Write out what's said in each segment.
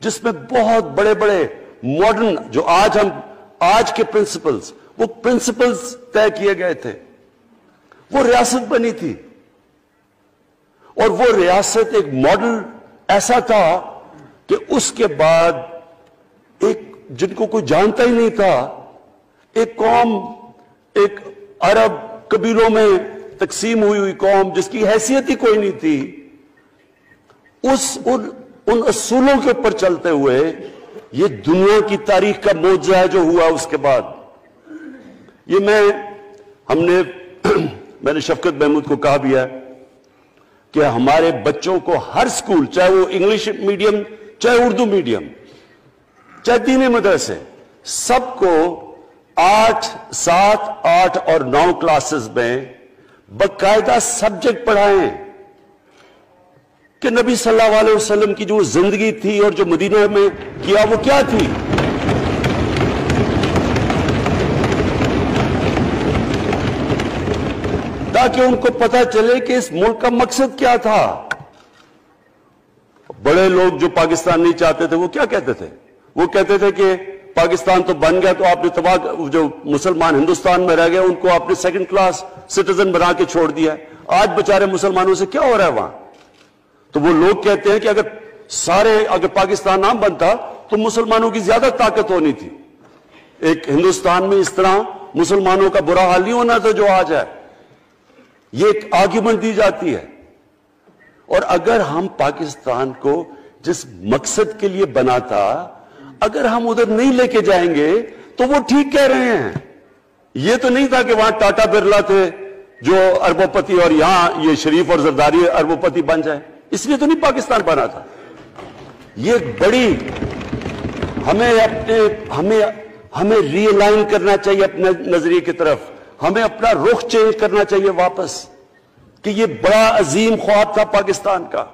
جس میں بہت بڑے بڑے ماڈرن جو آج کے پرنسپلز، وہ پرنسپلز طے کیے گئے تھے. وہ ریاست بنی تھی، اور وہ ریاست ایک ماڈل ایسا تھا کہ اس کے بعد ایک جن کو کوئی جانتا ہی نہیں تھا، ایک قوم، ایک عرب قبیلوں میں تقسیم ہوئی قوم جس کی حیثیت ہی کوئی نہیں تھی، ان اصولوں کے اوپر چلتے ہوئے یہ دنیا کی تاریخ کا معجزہ ہے جو ہوا اس کے بعد. یہ میں نے شفقت محمود کو کہا بھی ہے کہ ہمارے بچوں کو ہر سکول، چاہے وہ انگلش میڈیم، چاہے اردو میڈیم، چاہے دینی مدرسے، سب کو 8، 7، 8 اور 9 کلاسز میں باقاعدہ سبجیکٹ پڑھائیں کہ نبی صلی اللہ علیہ وسلم کی جو زندگی تھی اور جو مدینہ میں کیا وہ کیا تھی. تاکہ ان کو پتہ چلے کہ اس ملک کا مقصد کیا تھا. بڑے لوگ جو پاکستان نہیں چاہتے تھے وہ کیا کہتے تھے؟ وہ کہتے تھے کہ پاکستان تو بن گیا تو آپ نے تباہ، جو مسلمان ہندوستان میں رہ گئے ان کو آپ نے سیکنڈ کلاس سٹیزن بنا کے چھوڑ دیا. آج بیچارے مسلمانوں سے کیا ہو رہا ہے وہاں؟ تو وہ لوگ کہتے ہیں کہ اگر پاکستان نہ بنتا تو مسلمانوں کی زیادہ طاقت ہونی تھی. ایک ہندوستان میں اس طرح مسلمانوں کا برا حال نہیں ہونا تھا جو آج ہے. یہ ایک آرگیومنٹ دی جاتی ہے. اور اگر ہم پاکستان کو جس مقصد کے لیے بنا تھا اگر ہم ادھر نہیں لے کے جائیں گے تو وہ ٹھیک کہہ رہے ہیں. یہ تو نہیں تھا کہ وہاں ٹاٹا برلا تھے جو اربوں پتی اور یہاں یہ شریف اور زرداری اربوں پتی بن جائے. اس لیے تو نہیں پاکستان بنا تھا. یہ بڑی ہمیں ری الائن کرنا چاہیے اپنے نظریے کی طرف. ہمیں اپنا رخ چینج کرنا چاہیے واپس کہ یہ بڑا عظیم خواب تھا پاکستان کا.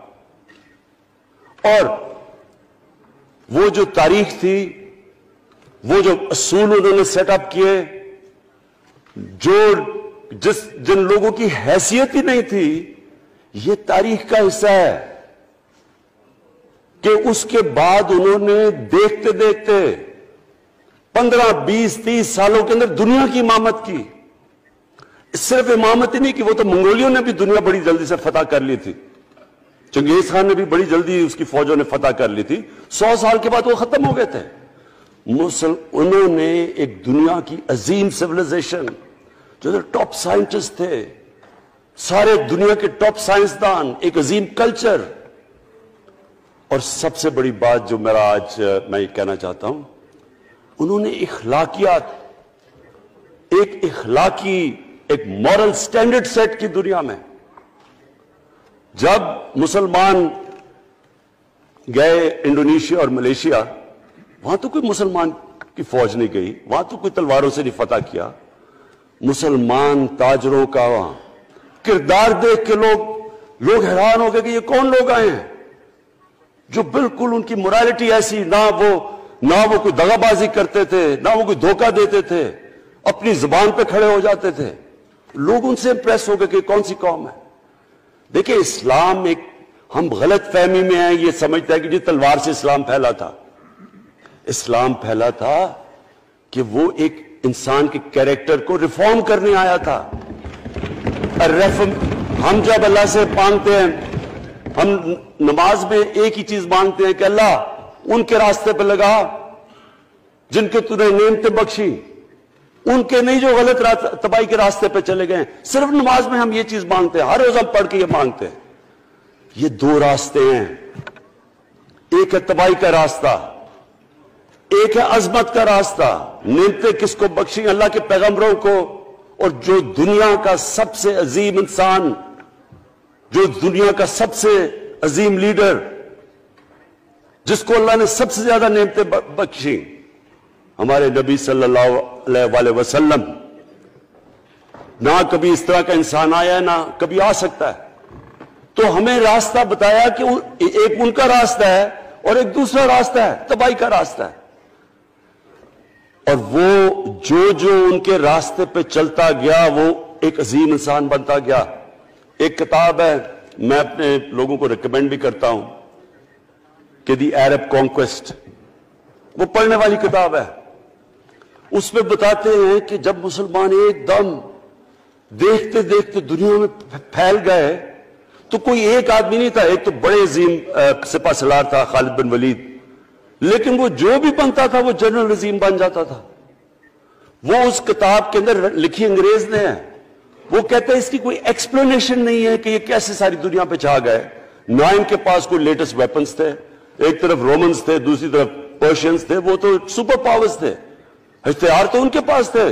اور وہ جو تاریخ تھی، وہ جو اصول انہوں نے سیٹ اپ کیے، جن لوگوں کی حیثیت ہی نہیں تھی، یہ تاریخ کا حصہ ہے کہ اس کے بعد انہوں نے دیکھتے دیکھتے 15، 20، 30 سالوں کے اندر دنیا کی امامت کی. صرف امامت ہی نہیں کہ وہ تو منگولیوں نے بھی دنیا بڑی جلدی سے فتح کر لی تھی. چنگیز خان نے بھی بڑی جلدی اس کی فوجوں نے فتح کر لی تھی. 100 سال کے بعد وہ ختم ہو گئے تھے. انہوں نے ایک دنیا کی عظیم سیولائزیشن، جو ٹاپ سائنٹسٹ تھے، سارے دنیا کے ٹاپ سائنسدان، ایک عظیم کلچر. اور سب سے بڑی بات جو میں یہ کہنا چاہتا ہوں، انہوں نے اخلاقیات، ایک مورل سٹینڈرڈ سیٹ کی دنیا میں. جب مسلمان گئے انڈونیشیا اور ملیشیا، وہاں تو کوئی مسلمان کی فوج نہیں گئی، وہاں تو کوئی تلواروں سے نہیں فتح کیا. مسلمان تاجروں کا وہاں کردار دیکھ کے لوگ حیران ہو گئے کہ یہ کون لوگ آئے ہیں جو بالکل ان کی مورالٹی ایسی، نہ وہ کوئی دغا بازی کرتے تھے، نہ وہ کوئی دھوکہ دیتے تھے، اپنی زبان پہ کھڑے ہو جاتے تھے. لوگ ان سے امپریس ہو گئے کہ کون سی قوم ہے. دیکھیں اسلام ہم غلط فہمی میں ہیں، یہ سمجھتا ہے کہ جی تلوار سے اسلام پھیلا تھا. اسلام پھیلا تھا کہ وہ ایک انسان کے کیریکٹر کو ریفارم کرنے آیا تھا. ہم جب اللہ سے مانگتے ہیں، ہم نماز میں ایک ہی چیز مانگتے ہیں کہ اللہ ان کے راستے پہ لگا جن کے تو نے نعمتیں بخشی، ان کے نہیں جو غلط تباہی کے راستے پہ چلے گئے. صرف نماز میں ہم یہ چیز مانگتے ہیں، ہر روز ہم پڑھ کے یہ مانگتے ہیں. یہ 2 راستے ہیں، ایک ہے تباہی کا راستہ، ایک ہے عظمت کا راستہ. نعمتیں کس کو بخشی؟ اللہ کے پیغمبروں کو. اور جو دنیا کا سب سے عظیم انسان، جو دنیا کا سب سے عظیم لیڈر، جس کو اللہ نے سب سے زیادہ نعمتیں بخشی، ہمارے نبی صلی اللہ علیہ وسلم. نہ کبھی اس طرح کا انسان آیا ہے، نہ کبھی آ سکتا ہے. تو ہمیں راستہ بتایا کہ ایک ان کا راستہ ہے اور ایک دوسرا راستہ ہے، تباہی کا راستہ ہے. اور وہ جو ان کے راستے پہ چلتا گیا وہ ایک عظیم انسان بنتا گیا. ایک کتاب ہے، میں اپنے لوگوں کو ریکمینڈ بھی کرتا ہوں کہ دی عرب کانکویسٹ، وہ پڑھنے والی کتاب ہے، اس میں بتاتے ہیں کہ جب مسلمان ایک دم دیکھتے دیکھتے دنیا میں پھیل گئے تو کوئی ایک آدمی نہیں تھا، ایک تو بڑے عظیم سپہ سالار تھا خالد بن ولید، لیکن وہ جو بھی بنتا تھا وہ جنرل عظیم بن جاتا تھا۔ وہ اس کتاب کے اندر لکھی انگریز نے ہے، وہ کہتے ہیں اس کی کوئی ایکسپلینیشن نہیں ہے کہ یہ کیسے ساری دنیا پہ چھا گئے۔ نہ ان کے پاس کوئی لیٹسٹ ویپنز تھے، ایک طرف رومنز تھے، دوسری طرف پرشینز تھے، وہ تو سپر پاورز تھے، ہتھیار تو ان کے پاس تھے،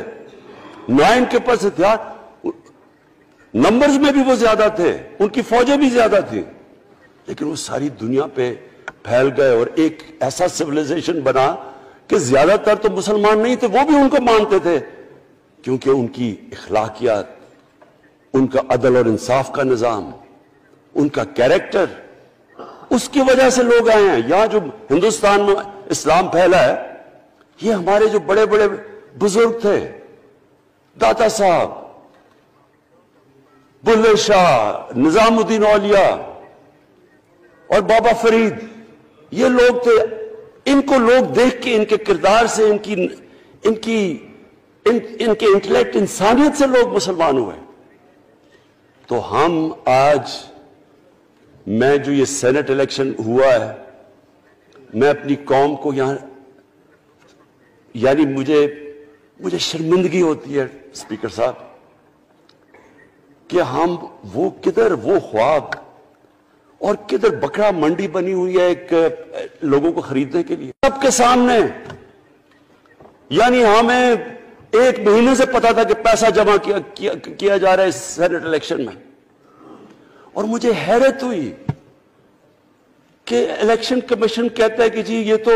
نہ ان کے پاس ہتھیار، نمبرز میں بھی وہ زیادہ تھے، ان کی فوجیں بھی زیادہ تھیں، لیکن وہ ساری دنیا پہ پھیل گئے اور ایک ایسا سیولائزیشن بنا کہ زیادہ تر تو مسلمان نہیں تھے، وہ بھی ان کو مانتے تھے، کیونکہ ان کی اخلاقیات، ان کا عدل اور انصاف کا نظام، ان کا کیریکٹر، اس کی وجہ سے لوگ آئے ہیں۔ یہاں جو ہندوستان میں اسلام پھیلا ہے، یہ ہمارے جو بڑے بڑے بزرگ تھے، داتا صاحب، بلے شاہ، نظام الدین اولیاء اور بابا فرید، یہ لوگ تھے، ان کو لوگ دیکھ کے ان کے کردار سے، ان کے انٹلیکٹ، انسانیت سے لوگ مسلمان ہوئے۔ تو ہم آج، میں جو یہ سینٹ الیکشن ہوا ہے، میں اپنی قوم کو یہاں، یعنی مجھے شرمندگی ہوتی ہے اسپیکر صاحب کہ ہم وہ کدھر وہ خواب اور کدھر بکرا منڈی بنی ہوئی ہے ایک لوگوں کو خریدنے کے لیے سب کے سامنے۔ یعنی ہمیں ایک مہینے سے پتا تھا کہ پیسہ جمع کیا جا رہا ہے اس سینٹ الیکشن میں، اور مجھے حیرت ہوئی کہ الیکشن کمیشن کہتا ہے کہ جی یہ تو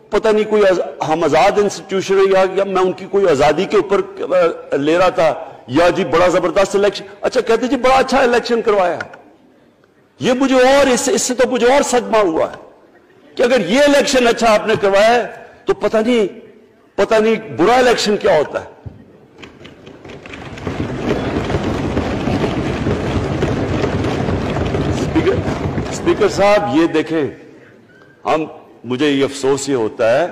پتہ نہیں کوئی ہم آزاد انسٹیٹیوشن ہے یا میں ان کی کوئی آزادی کے اوپر لے رہا تھا، یا جی بڑا زبردست الیکشن، اچھا کہتے جی بڑا اچھا الیکشن کروایا۔ یہ مجھے اور اس سے تو مجھے اور صدمہ ہوا ہے کہ اگر یہ الیکشن اچھا آپ نے کروایا ہے تو پتہ نہیں برا الیکشن کیا ہوتا ہے۔ اسپیکر صاحب یہ دیکھیں، مجھے یہ افسوس یہ ہوتا ہے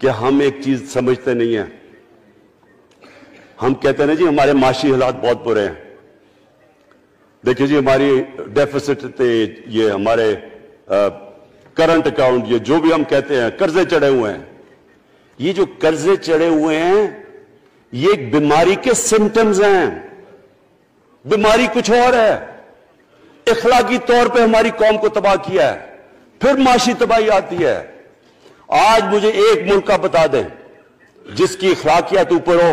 کہ ہم ایک چیز سمجھتے نہیں ہیں۔ ہم کہتے ہیں جی ہمارے معاشی حالات بہت برے ہیں، دیکھیں جی ہماری ڈیفیسٹ تھے، یہ ہمارے کرنٹ اکاؤنٹ، یہ جو بھی ہم کہتے ہیں قرضے چڑھے ہوئے ہیں۔ یہ جو قرضے چڑھے ہوئے ہیں یہ ایک بیماری کے سمٹمز ہیں، بیماری کچھ اور ہے۔ اخلاقی طور پہ ہماری قوم کو تباہ کیا ہے، پھر معاشی تباہی آتی ہے۔ آج مجھے ایک ملک کا بتا دیں جس کی اخلاقیات اوپر ہو،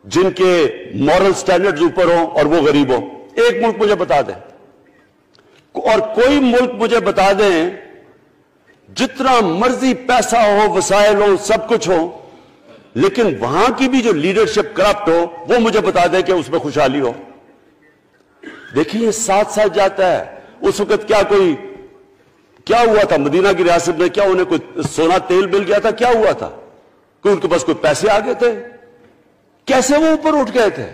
جن کے مورل سٹینڈرڈز اوپر ہوں اور وہ غریب ہو، ایک ملک مجھے بتا دیں، اور کوئی ملک مجھے بتا دیں جتنا مرضی پیسہ ہو، وسائل ہو، سب کچھ ہو، لیکن وہاں کی بھی جو لیڈرشپ کرپٹ ہو، وہ مجھے بتا دیں کہ اس میں خوشحالی ہو۔ دیکھیں یہ ساتھ ساتھ جاتا ہے۔ اس وقت کیا ہوا تھا مدینہ کی ریاست میں؟ کیا انہیں کوئی سونا تیل مل گیا تھا؟ کیا ہوا تھا؟ کوئی ان کے پاس کوئی پیسے آ گئے تھے؟ کیسے وہ اوپر اٹھ گئے تھے؟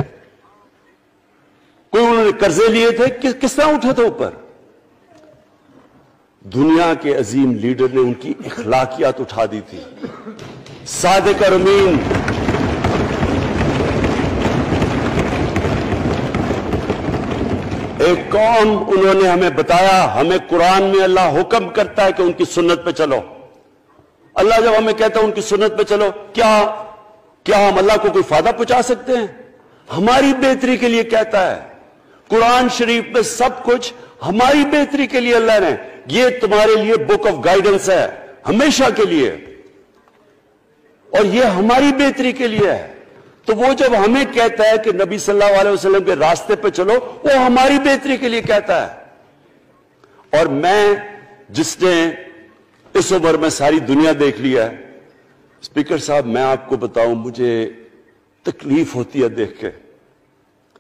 کوئی انہوں نے قرضے لیے تھے؟ کس طرح اٹھے تھے اوپر؟ دنیا کے عظیم لیڈر نے ان کی اخلاقیات اٹھا دی تھی۔ صادق اور امین، ایک قوم، انہوں نے ہمیں بتایا، ہمیں قرآن میں اللہ حکم کرتا ہے کہ ان کی سنت پہ چلو۔ اللہ جب ہمیں کہتا ہے ان کی سنت پہ چلو، کیا ہم اللہ کو کوئی فائدہ پہنچا سکتے ہیں؟ ہماری بہتری کے لیے کہتا ہے قرآن شریف میں، سب کچھ ہماری بہتری کے لیے اللہ نے، یہ تمہارے لیے بک آف گائیڈنس ہے ہمیشہ کے لیے، اور یہ ہماری بہتری کے لیے ہے۔ تو وہ جب ہمیں کہتا ہے کہ نبی صلی اللہ علیہ وسلم کے راستے پہ چلو، وہ ہماری بہتری کے لیے کہتا ہے۔ اور میں، جس نے اس عمر میں ساری دنیا دیکھ لیا ہے، اسپیکر صاحب میں آپ کو بتاؤں، مجھے تکلیف ہوتی ہے دیکھ کے،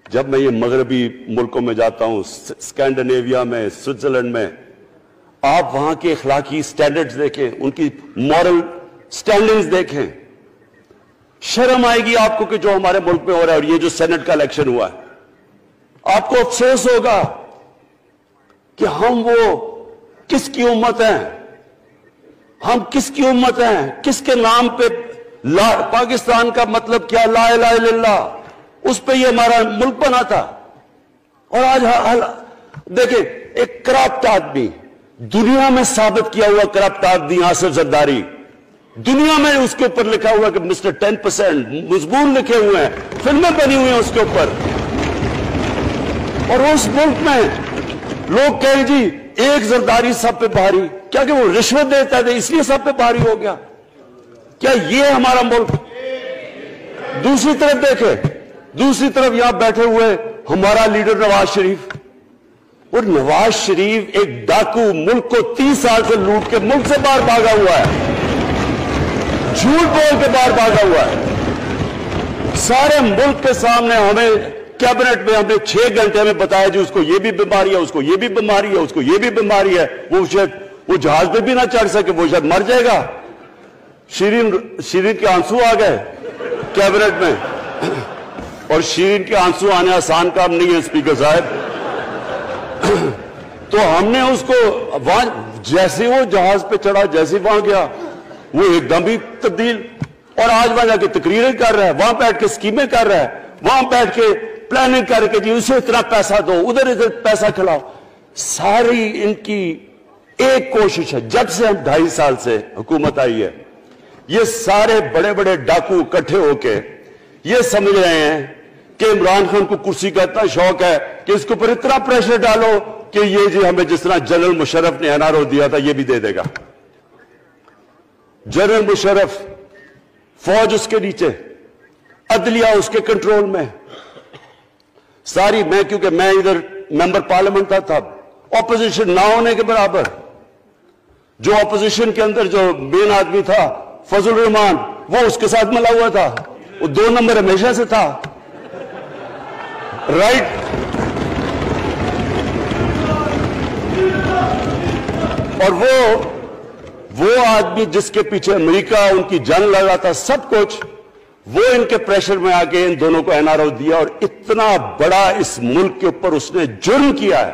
جب میں یہ مغربی ملکوں میں جاتا ہوں، اسکینڈینیویا میں، سوئٹزرلینڈ میں، آپ وہاں کے اخلاقی سٹینڈرڈز دیکھیں، ان کی مورل سٹینڈنگز دیکھیں، شرم آئے گی آپ کو کہ جو ہمارے ملک میں ہو رہا ہے۔ اور یہ جو سینٹ کا الیکشن ہوا ہے، آپ کو افسوس ہوگا کہ ہم وہ کس کی امت ہیں ہم؟ کس کی امت ہیں؟ کس کے نام پہ پاکستان کا مطلب کیا؟ لا الہ الا اللہ، اس پہ یہ ہمارا ملک بنا تھا۔ اور آج دیکھیں ایک کرپٹ آدمی، دنیا میں ثابت کیا ہوا کرپٹ آدمی آصف زرداری، دنیا میں اس کے اوپر لکھا ہوا کہ مسٹر 10%، مضمون لکھے ہوئے ہیں، فلمیں بنی ہوئی ہیں اس کے اوپر، اور اس ملک میں لوگ کہیں جی ایک زرداری سب پہ بھاری، کیا کہ وہ رشوت دیتا ہے اس لیے سب پہ بھاری ہو گیا؟ کیا یہ ہمارا ملک؟ دوسری طرف دیکھیں، دوسری طرف یہاں بیٹھے ہوئے ہمارا لیڈر نواز شریف، اور نواز شریف ایک ڈاکو، ملک کو 30 سال سے لوٹ کے ملک سے باہر بھاگا ہوا ہے، جھوٹ بول کے باہر بھاگا ہوا ہے، سارے ملک کے سامنے ہمیں کیبنٹ میں ہم نے 6 گھنٹے میں بتایا جی اس کو یہ بھی بیماری ہے، اس کو یہ بھی بیماری ہے، اس کو یہ بھی بیماری ہے، وہ شاید وہ جہاز پہ بھی نہ چڑھ سکے، وہ شاید مر جائے گا۔ شیرین کے آنسو آ گئے کیبنٹ میں، اور شیرین کے آنسو آنے آسان کام نہیں ہے اسپیکر صاحب۔ تو ہم نے اس کو وہاں جیسے وہ جہاز پہ چڑھا، جیسے وہاں گیا وہ ایک دم ہی تبدیل، اور آج وہاں جا کے تقریریں کر رہا ہے، وہاں بیٹھ کے اسکیمیں کر رہا ہے، وہاں بیٹھ کے پلاننگ کر کے جی اسے اتنا پیسہ دو، ادھر پیسہ کھلاؤ۔ ساری ان کی ایک کوشش ہے، جب سے ہم 2.5 سال سے حکومت آئی ہے، یہ سارے بڑے بڑے ڈاکو اکٹھے ہو کے یہ سمجھ رہے ہیں کہ عمران خان کو کرسی کا اتنا شوق ہے کہ اس کے اوپر اتنا پریشر ڈالو کہ یہ جی ہمیں جس طرح جنرل مشرف نے NRO دیا تھا یہ بھی دے دے گا۔ جنرل مشرف، فوج اس کے نیچے، عدلیہ اس کے کنٹرول میں، ساری میں کیونکہ میں ادھر ممبر پارلیمنٹ تھا، اپوزیشن نہ ہونے کے برابر، جو اپوزیشن کے اندر جو مین آدمی تھا فضل الرحمان، وہ اس کے ساتھ ملا ہوا تھا، وہ 2 نمبر ہمیشہ سے تھا، رائٹ۔ اور وہ آدمی جس کے پیچھے امریکہ ان کی جنگ لڑا تھا، سب کچھ، وہ ان کے پریشر میں آ کے ان دونوں کو NRO دیا، اور اتنا بڑا اس ملک کے اوپر اس نے جرم کیا ہے۔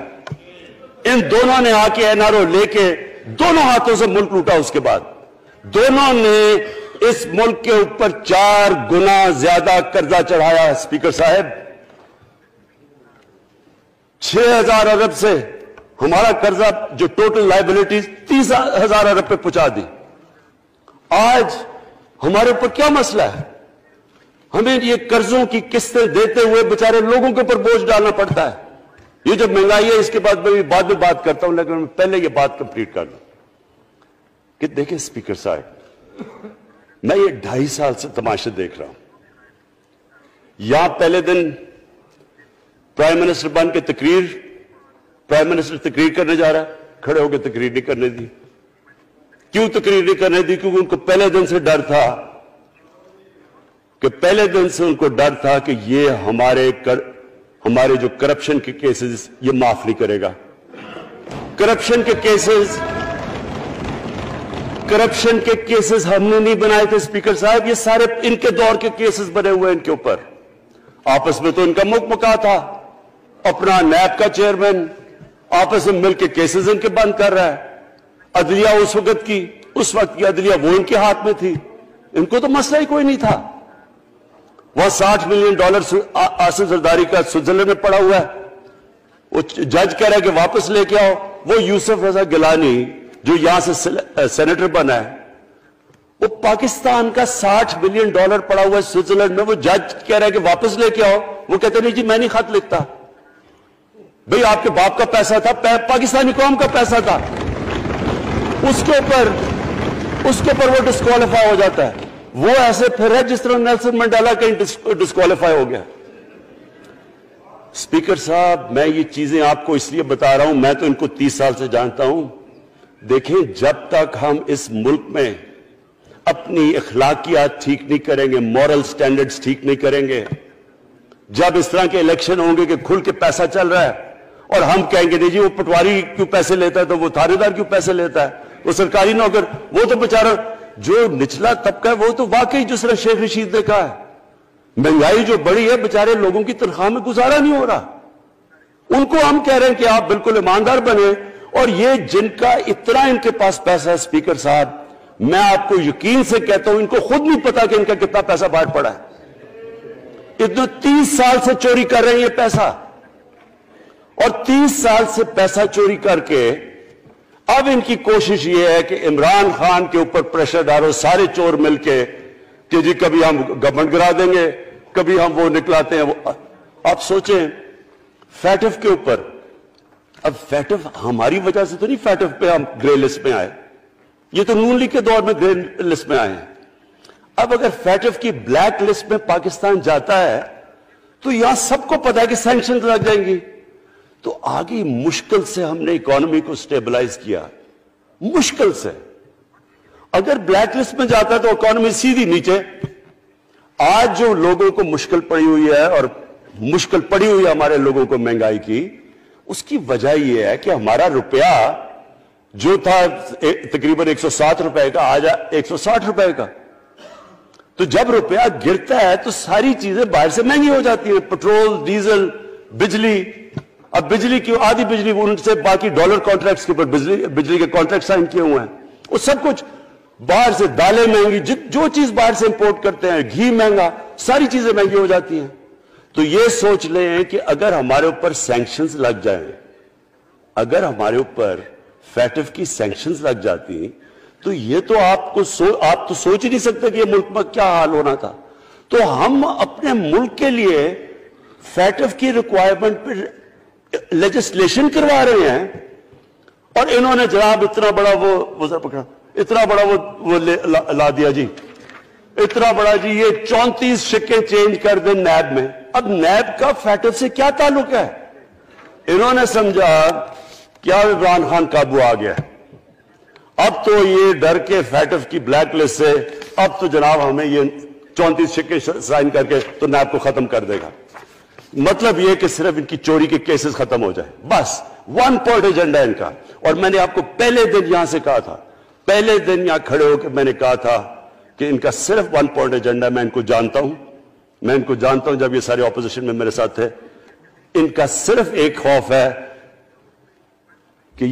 ان دونوں نے آ کے NRO لے کے دونوں ہاتھوں سے ملک لوٹا، اس کے بعد دونوں نے اس ملک کے اوپر 4 گنا زیادہ قرضہ چڑھایا۔ اسپیکر صاحب 6,000 ارب سے ہمارا قرضہ جو ٹوٹل لائبلٹیز 30,000 ارب پہ پہنچا دی۔ آج ہمارے اوپر کیا مسئلہ ہے؟ ہمیں یہ قرضوں کی قسطیں دیتے ہوئے بیچارے لوگوں کے اوپر بوجھ ڈالنا پڑتا ہے۔ یہ جو مہنگائی ہے اس کے بعد میں بعد میں بات کرتا ہوں، لیکن میں پہلے یہ بات کمپلیٹ کر لوں کہ دیکھیں اسپیکر صاحب، میں یہ 2.5 سال سے تماشے دیکھ رہا ہوں۔ یہاں پہلے دن پرائم منسٹر بن کے پرائم منسٹر تقریر کرنے جا رہا ہے، کھڑے ہو کے تقریر نہیں کرنے دی۔ کیوں تقریر نہیں کرنے دی؟ کیونکہ ان کو پہلے دن سے ڈر تھا کہ یہ ہمارے جو کرپشن کے کیسز یہ معاف نہیں کرے گا۔ کرپشن کے کیسز ہم نے نہیں بنائے تھے اسپیکر صاحب، یہ سارے ان کے دور کے کیسز بنے ہوئے ان کے اوپر۔ آپس میں تو ان کا مکمکا تھا، اپنا نیب کا چیئرمین آپس میں مل کے کیسز ان کے بند کر رہا ہے۔ عدلیہ اس وقت کی عدلیہ وہ ان کے ہاتھ میں تھی، ان کو تو مسئلہ ہی کوئی نہیں تھا۔ وہ $60 ملین آصف زرداری کا سوئٹزرلینڈ میں پڑا ہوا ہے، وہ جج کہہ رہا ہے کہ واپس لے کے آؤ۔ وہ یوسف رضا گیلانی جو یہاں سے سینیٹر بنا ہے، وہ پاکستان کا $60 ملین پڑا ہوا ہے سوئٹزرلینڈ میں، وہ جج کہہ رہا ہے کہ واپس لے کے آؤ۔ وہ کہتے نہیں جی میں نہیں خط لکھتا، بھئی آپ کے باپ کا پیسہ تھا، پاکستانی قوم کا پیسہ تھا، اس کے اوپر وہ ڈسکوالیفائی ہو جاتا ہے۔ وہ ایسے پھر ہے جس طرح نیلسن منڈیلا کہیں ڈسکوالیفائی ہو گیا۔ اسپیکر صاحب میں یہ چیزیں آپ کو اس لیے بتا رہا ہوں، میں تو ان کو 30 سال سے جانتا ہوں۔ دیکھیں جب تک ہم اس ملک میں اپنی اخلاقیات ٹھیک نہیں کریں گے، مورل سٹینڈرڈز ٹھیک نہیں کریں گے، جب اس طرح کے الیکشن ہوں گے کہ کھل کے پیسہ چل رہا ہے اور ہم کہیں گے نہیں جی وہ پٹواری کیوں پیسے لیتا ہے، تو وہ تھانے دار کیوں پیسے لیتا ہے، وہ سرکاری نوکر، وہ تو بیچارہ جو نچلا طبقہ ہے وہ تو واقعی جس طرح شیخ رشید نے کہا ہے مہنگائی جو بڑی ہے، بیچارے لوگوں کی تنخواہ میں گزارا نہیں ہو رہا۔ ان کو ہم کہہ رہے ہیں کہ آپ بالکل ایماندار بنے اور یہ جن کا اتنا ان کے پاس پیسہ ہے اسپیکر صاحب، میں آپ کو یقین سے کہتا ہوں ان کو خود نہیں پتا کہ ان کا کتنا پیسہ باہر پڑا ہے۔ اتنا 30 سال سے چوری کر رہے ہیں یہ پیسہ، اور 30 سال سے پیسہ چوری کر کے اب ان کی کوشش یہ ہے کہ عمران خان کے اوپر پریشر ڈالو سارے چور مل کے کہ جی کبھی ہم گورنمنٹ گرا دیں گے، کبھی ہم وہ نکلاتے ہیں وہ۔ آپ سوچیں فیٹف کے اوپر، اب فیٹف ہماری وجہ سے تو نہیں فیٹف پہ ہم گرے لسٹ میں آئے، یہ تو نون لیگ کے دور میں گرے لسٹ میں آئے ہیں۔ اب اگر فیٹف کی بلیک لسٹ میں پاکستان جاتا ہے تو یہاں سب کو پتا ہے کہ سینکشنز لگ جائیں گی، تو آگے مشکل سے ہم نے اکانومی کو سٹیبلائز کیا، مشکل سے۔ اگر بلیک لسٹ میں جاتا ہے تو اکانومی سیدھی نیچے۔ آج جو لوگوں کو مشکل پڑی ہوئی ہے، اور مشکل پڑی ہوئی ہے ہمارے لوگوں کو مہنگائی کی، اس کی وجہ یہ ہے کہ ہمارا روپیہ جو تھا تقریباً 107 روپے کا، آج 160 روپے کا۔ تو جب روپیہ گرتا ہے تو ساری چیزیں باہر سے مہنگی ہو جاتی ہیں، پٹرول، ڈیزل، بجلی۔ اب بجلی کی آدھی بجلی ان سے باقی ڈالر کانٹریکٹس کے اوپر بجلی کے کانٹریکٹ سائن کیے ہوئے ہیں، وہ سب کچھ باہر سے، دالیں مہنگی، جو چیز باہر سے امپورٹ کرتے ہیں، گھی مہنگا، ساری چیزیں مہنگی ہو جاتی ہیں۔ تو یہ سوچ لیں کہ اگر ہمارے اوپر سینکشنز لگ جائیں، اگر ہمارے اوپر فیٹف کی سینکشنز لگ جاتی تو یہ تو آپ تو سوچ ہی نہیں سکتے کہ یہ ملک میں کیا حال ہونا تھا۔ تو ہم اپنے ملک کے لیے فیٹف کی ریکوائرمنٹ پہ لیجسلیشن کروا رہے ہیں، اور انہوں نے جناب اتنا بڑا وہ پکڑا، اتنا بڑا وہ لا دیا جی، اتنا بڑا جی، یہ 34 شکیں چینج کر دیں نیب میں۔ اب نیب کا فیٹف سے کیا تعلق ہے؟ انہوں نے سمجھا کیا عمران خان قابو آ گیا، اب تو یہ ڈر کے فیٹف کی بلیک لسٹ سے اب تو جناب ہمیں یہ 34 شکیں سائن کر کے تو نیب کو ختم کر دے گا۔ مطلب یہ کہ صرف ان کی چوری کے کیسز ختم ہو جائیں، بس ون پوائنٹ ایجنڈا ان کا۔ اور میں نے آپ کو پہلے دن یہاں سے کہا تھا، پہلے دن یہاں کھڑے ہو کے میں نے کہا تھا کہ ان کا صرف ون پوائنٹ ایجنڈا، میں ان کو جانتا ہوں، جب یہ سارے اپوزیشن میں میرے ساتھ تھے، ان کا صرف ایک خوف ہے کہ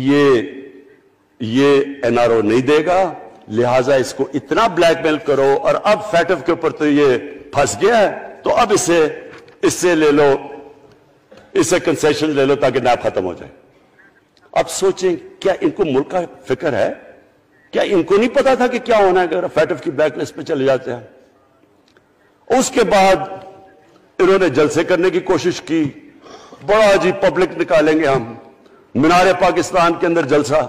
یہ این آر او نہیں دے گا، لہٰذا اس کو اتنا بلیک میل کرو، اور اب فیٹف کے اوپر تو یہ پھنس گیا ہے تو اب اس سے لے لو، اس سے کنسیشن لے لو تاکہ نیب ختم ہو جائے۔ اب سوچیں کیا ان کو ملک کا فکر ہے؟ کیا ان کو نہیں پتا تھا کہ کیا ہونا ہے اگر فیٹف کی بلیک لسٹ پہ چلے جاتے ہیں؟ اس کے بعد انہوں نے جلسے کرنے کی کوشش کی، بڑا جی پبلک نکالیں گے ہم، مینار پاکستان کے اندر جلسہ۔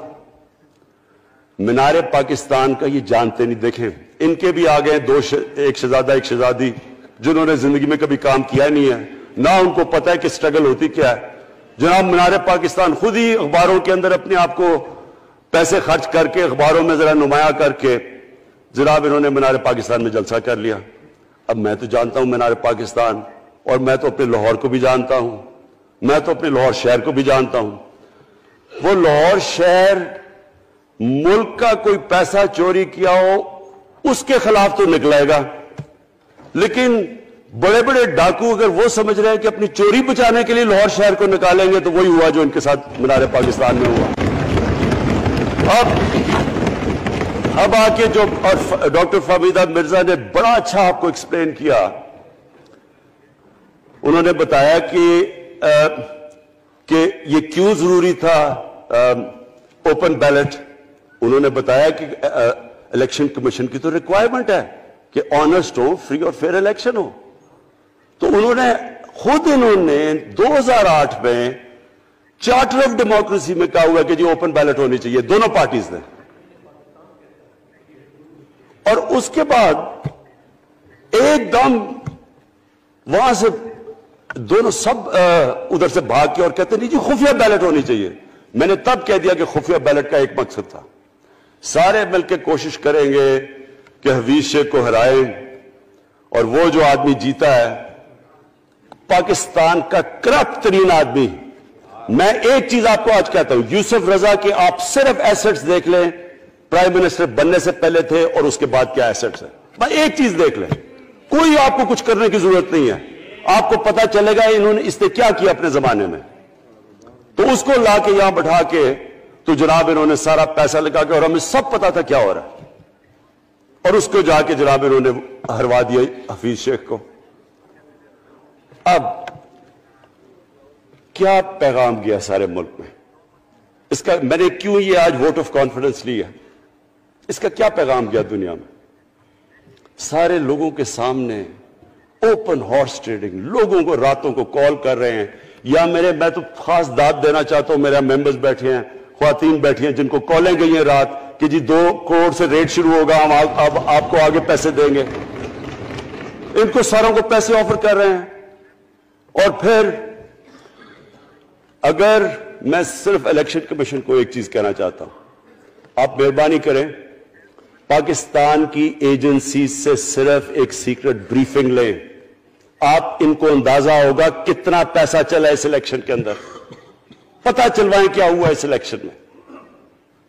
مینار پاکستان کا یہ جانتے نہیں، دیکھیں ان کے بھی آگے ایک شہزادہ ایک شہزادی جنہوں نے زندگی میں کبھی کام کیا نہیں ہے، نہ ان کو پتہ ہے کہ سٹرگل ہوتی کیا ہے۔ جناب مینار پاکستان خود ہی اخباروں کے اندر اپنے آپ کو پیسے خرچ کر کے اخباروں میں ذرا نمایاں کر کے جناب انہوں نے مینار پاکستان میں جلسہ کر لیا۔ اب میں تو جانتا ہوں مینار پاکستان، اور میں تو اپنے لاہور کو بھی جانتا ہوں، میں تو اپنے لاہور شہر کو بھی جانتا ہوں۔ وہ لاہور شہر ملک کا کوئی پیسہ چوری کیا ہو اس کے خلاف تو نکلائے گا، لیکن بڑے بڑے ڈاکو اگر وہ سمجھ رہے ہیں کہ اپنی چوری بچانے کے لیے لاہور شہر کو نکالیں گے تو وہی ہوا جو ان کے ساتھ مینار پاکستان میں ہوا۔ اب آ کے جو ڈاکٹر فہمیدہ مرزا نے بڑا اچھا آپ کو ایکسپلین کیا، انہوں نے بتایا کہ یہ کیوں ضروری تھا اوپن بیلٹ۔ انہوں نے بتایا کہ الیکشن کمیشن کی تو ریکوائرمنٹ ہے کہ آنسٹ ہو، فری اور فیئر الیکشن ہو۔ تو انہوں نے 2008 میں چارٹر آف ڈیموکریسی میں کہا ہوا کہ جی اوپن بیلٹ ہونی چاہیے، دونوں پارٹیز نے۔ اور اس کے بعد ایک دم وہاں سے دونوں سب ادھر سے بھاگ کے اور کہتے نہیں جی خفیہ بیلٹ ہونی چاہیے۔ میں نے تب کہہ دیا کہ خفیہ بیلٹ کا ایک مقصد تھا، سارے مل کے کوشش کریں گے کہ حفیظ شیخ کو ہرائیں، اور وہ جو آدمی جیتا ہے پاکستان کا کرپٹ ترین آدمی۔ میں ایک چیز آپ کو آج کہتا ہوں، یوسف رضا کے آپ صرف ایسٹس دیکھ لیں، پرائم منسٹر بننے سے پہلے تھے اور اس کے بعد کیا ایسٹس ہیں، بس ایک چیز دیکھ لیں، کوئی آپ کو کچھ کرنے کی ضرورت نہیں ہے، آپ کو پتا چلے گا انہوں نے اس نے کیا کیا اپنے زمانے میں۔ تو اس کو لا کے یہاں بٹھا کے تو جناب انہوں نے سارا پیسہ لگا کے، اور ہمیں سب پتا تھا کیا ہو رہا ہے، اور اس کو جا کے جناب انہوں نے ہروا دیا حفیظ شیخ کو۔ اب کیا پیغام گیا سارے ملک میں؟ اس کا میں نے کیوں یہ آج ووٹ آف کانفیڈنس لی ہے، اس کا کیا پیغام گیا دنیا میں؟ سارے لوگوں کے سامنے اوپن ہارس ٹریڈنگ، لوگوں کو راتوں کو کال کر رہے ہیں، یا میں تو خاص داد دینا چاہتا ہوں، میرے ممبرز بیٹھے ہیں، خواتین بیٹھی ہیں جن کو کالیں گئی ہیں رات کہ جی 2 کروڑ سے ریٹ شروع ہوگا، ہم اب آپ کو آگے پیسے دیں گے، ان کو ساروں کو پیسے آفر کر رہے ہیں۔ اور پھر اگر میں صرف الیکشن کمیشن کو ایک چیز کہنا چاہتا ہوں، آپ مہربانی کریں پاکستان کی ایجنسی سے صرف ایک سیکرٹ بریفنگ لیں، آپ ان کو اندازہ ہوگا کتنا پیسہ چلا اس الیکشن کے اندر، پتہ چلوائیں کیا ہوا اس الیکشن میں،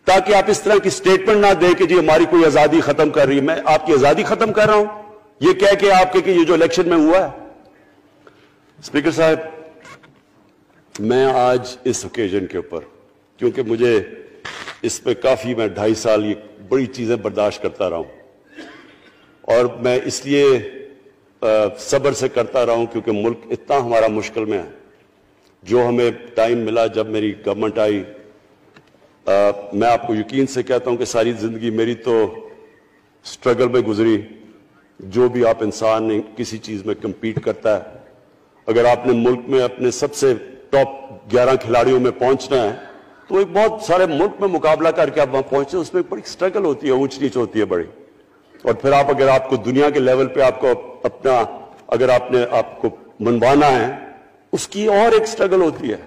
تاکہ آپ اس طرح کی سٹیٹمنٹ نہ دیں کہ جی ہماری کوئی آزادی ختم کر رہی ہے۔ میں آپ کی آزادی ختم کر رہا ہوں یہ کہہ کے آپ کہ یہ جو الیکشن میں ہوا ہے۔ اسپیکر صاحب، میں آج اس اوکیزن کے اوپر، کیونکہ مجھے اس پہ کافی، میں 2.5 سال یہ بڑی چیزیں برداشت کرتا رہا ہوں، اور میں اس لیے صبر سے کرتا رہا ہوں کیونکہ ملک اتنا ہمارا مشکل میں ہے۔ جو ہمیں ٹائم ملا جب میری گورنمنٹ آئی، میں آپ کو یقین سے کہتا ہوں کہ ساری زندگی میری تو سٹرگل میں گزری۔ جو بھی آپ انسان کسی چیز میں کمپیٹ کرتا ہے، اگر آپ نے ملک میں اپنے سب سے ٹاپ 11 کھلاڑیوں میں پہنچنا ہے تو ایک بہت سارے ملک میں مقابلہ کر کے آپ وہاں پہنچے، اس میں بڑی سٹرگل ہوتی ہے، اونچ نیچ ہوتی ہے بڑی۔ اور پھر اگر آپ کو دنیا کے لیول پہ آپ کو اپنا، اگر آپ نے آپ کو منوانا ہے، اس کی اور ایک سٹرگل ہوتی ہے۔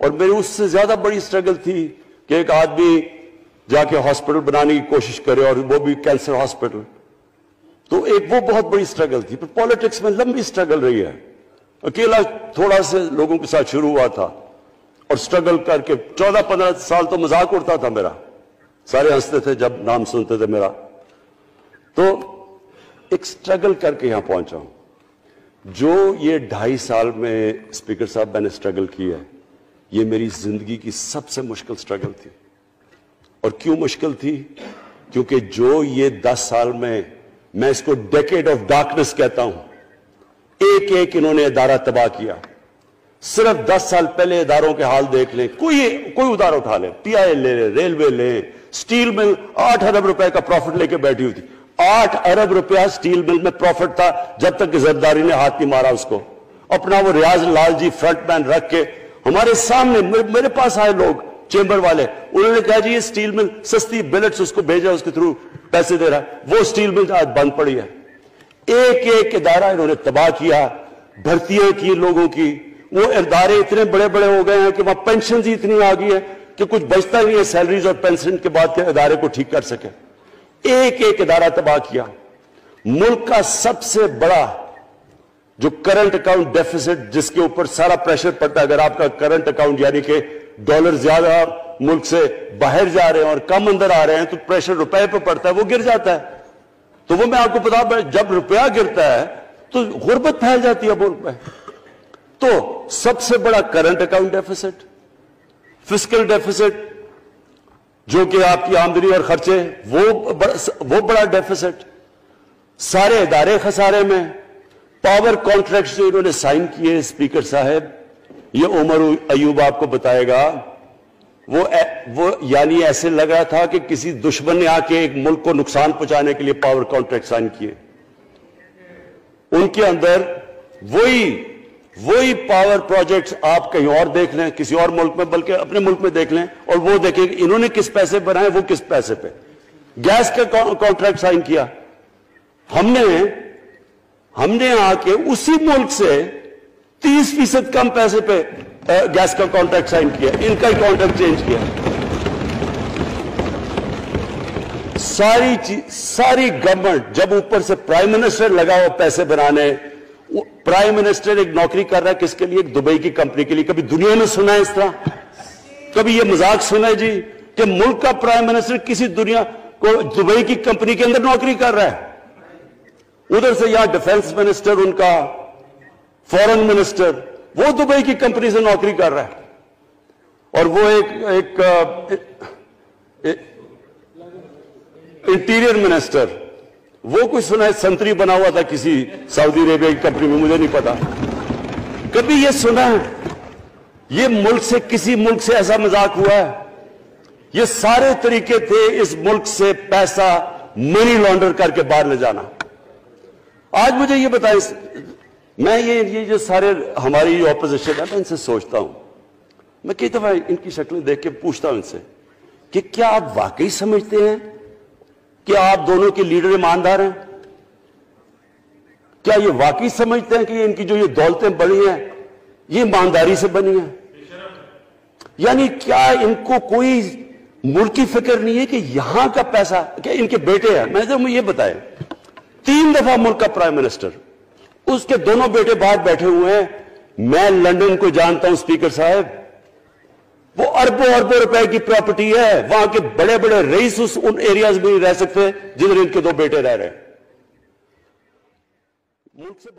اور میری اس سے زیادہ بڑی سٹرگل تھی کہ ایک آدمی جا کے ہاسپٹل بنانے کی کوشش کرے، اور وہ بھی کینسر ہاسپٹل، تو ایک وہ بہت بڑی سٹرگل تھی۔ پھر پالیٹکس میں لمبی سٹرگل رہی ہے، اکیلا تھوڑا سے لوگوں کے ساتھ شروع ہوا تھا، اور سٹرگل کر کے 14-15 سال تو مذاق اڑتا تھا میرا، سارے ہنستے تھے جب نام سنتے تھے میرا، تو ایک سٹرگل کر کے یہاں پہنچا ہوں۔ جو یہ 2.5 سال میں اسپیکر صاحب میں نے سٹرگل کی ہے، یہ میری زندگی کی سب سے مشکل سٹرگل تھی۔ اور کیوں مشکل تھی؟ کیونکہ جو یہ 10 سال میں اس کو ڈیکیڈ آف ڈارکنس کہتا ہوں، ایک ایک انہوں نے ادارہ تباہ کیا۔ صرف 10 سال پہلے اداروں کے حال دیکھ لیں، کوئی ادارہ اٹھا لیں، پی آئی لے لیں، ریلوے لیں، سٹیل مل 8 ارب روپے کا پروفٹ لے کے بیٹھی ہوئی تھی۔ 8 ارب روپیہ سٹیل مل میں پروفٹ تھا جب تک کہ زرداری نے ہاتھ نہیں مارا اس کو۔ اپنا وہ ریاض لال جی فرنٹ مین رکھ کے ہمارے سامنے، میرے پاس آئے لوگ چیمبر والے، انہوں نے کہا جی یہ سٹیل مل سستی بلٹس اس کو بھیجا، اس کے تھرو پیسے دے رہا ہے، وہ سٹیل مل آج بند پڑی ہے۔ ایک ایک ادارہ انہوں نے تباہ کیا، بھرتیاں کی لوگوں کی، وہ ادارے اتنے بڑے بڑے ہو گئے ہیں کہ وہاں پینشنز اتنی آ گئی ہے کہ کچھ بچتا نہیں ہے سیلریز اور پینشن کے بعد کے ادارے کو ٹھیک کر سکے۔ ایک ایک ادارہ تباہ کیا۔ ملک کا سب سے بڑا جو کرنٹ اکاؤنٹ ڈیفیسٹ، جس کے اوپر سارا پریشر پڑتا ہے، اگر آپ کا کرنٹ اکاؤنٹ یعنی کہ ڈالر زیادہ ملک سے باہر جا رہے ہیں اور کم اندر آ رہے ہیں تو پریشر روپے پہ پڑتا ہے، وہ گر جاتا ہے۔ تو وہ میں آپ کو بتا، جب روپیہ گرتا ہے تو غربت پھیل جاتی ہے ملک میں۔ تو سب سے بڑا current account deficit, fiscal deficits جو کہ آپ کی آمدنی اور خرچے، وہ بڑا ڈیفیسٹ، سارے ادارے خسارے میں۔ پاور کانٹریکٹس جو انہوں نے سائن کیے اسپیکر صاحب، یہ عمر ایوب آپ کو بتائے گا، وہ یعنی ایسے لگ رہا تھا کہ کسی دشمن نے آ کے ایک ملک کو نقصان پہنچانے کے لیے پاور کانٹریکٹ سائن کیے۔ ان کے اندر وہی پاور پروجیکٹس آپ کہیں اور دیکھ لیں، کسی اور ملک میں، بلکہ اپنے ملک میں دیکھ لیں، اور وہ دیکھیں کہ انہوں نے کس پیسے بنائے، وہ کس پیسے پہ۔ گیس کا کانٹریکٹ سائن کیا ہم نے آ کے اسی ملک سے 30% کم پیسے پہ گیس کا کانٹریکٹ سائن کیا، ان کا ہی کانٹریکٹ چینج کیا۔ ساری گورنمنٹ جب اوپر سے پرائم منسٹر لگا ہوا پیسے بنانے، پرائم منسٹر ایک نوکری کر رہا ہے کس کے لیے؟ ایک دبئی کی کمپنی کے لیے۔ کبھی دنیا میں سنا ہے اس طرح؟ کبھی یہ مذاق سنا ہے جی کہ ملک کا پرائم منسٹر کسی دنیا کو دبئی کی کمپنی کے اندر نوکری کر رہا ہے؟ ادھر سے یہاں ڈیفنس منسٹر، ان کا فورن منسٹر، وہ دبئی کی کمپنی سے نوکری کر رہا ہے۔ اور وہ ایک انٹیریئر منسٹر، وہ کوئی سنا ہے سنتری بنا ہوا تھا کسی سعودی عربیہ کی کمپنی میں، مجھے نہیں پتا. کبھی یہ سنا ہے یہ ملک سے کسی ملک سے ایسا مذاق ہوا ہے؟ یہ سارے طریقے تھے اس ملک سے پیسہ منی لانڈر کر کے باہر لے جانا. آج مجھے یہ بتائیں، میں یہ جو سارے ہماری اپوزیشن ہے، میں ان سے سوچتا ہوں، میں کئی دفعہ ان کی شکلیں دیکھ کے پوچھتا ہوں ان سے کہ کیا آپ واقعی سمجھتے ہیں کہ آپ دونوں کے لیڈر ایماندار ہیں؟ کیا یہ واقعی سمجھتے ہیں کہ ان کی جو یہ دولتیں بنی ہیں یہ ایمانداری سے بنی ہیں؟ یعنی کیا ان کو کوئی ملک کی فکر نہیں ہے کہ یہاں کا پیسہ، کہ ان کے بیٹے ہیں، میں تو یہ بتائیں 3 دفعہ ملک کا پرائم منسٹر، اس کے دونوں بیٹے باہر بیٹھے ہوئے ہیں. میں لندن کو جانتا ہوں اسپیکر صاحب، وہ اربوں اربوں روپے کی پراپرٹی ہے، وہاں کے بڑے بڑے رئیس ان ایریاز میں نہیں رہ سکتے جدھر ان کے 2 بیٹے رہ رہے ہیں. ملک سے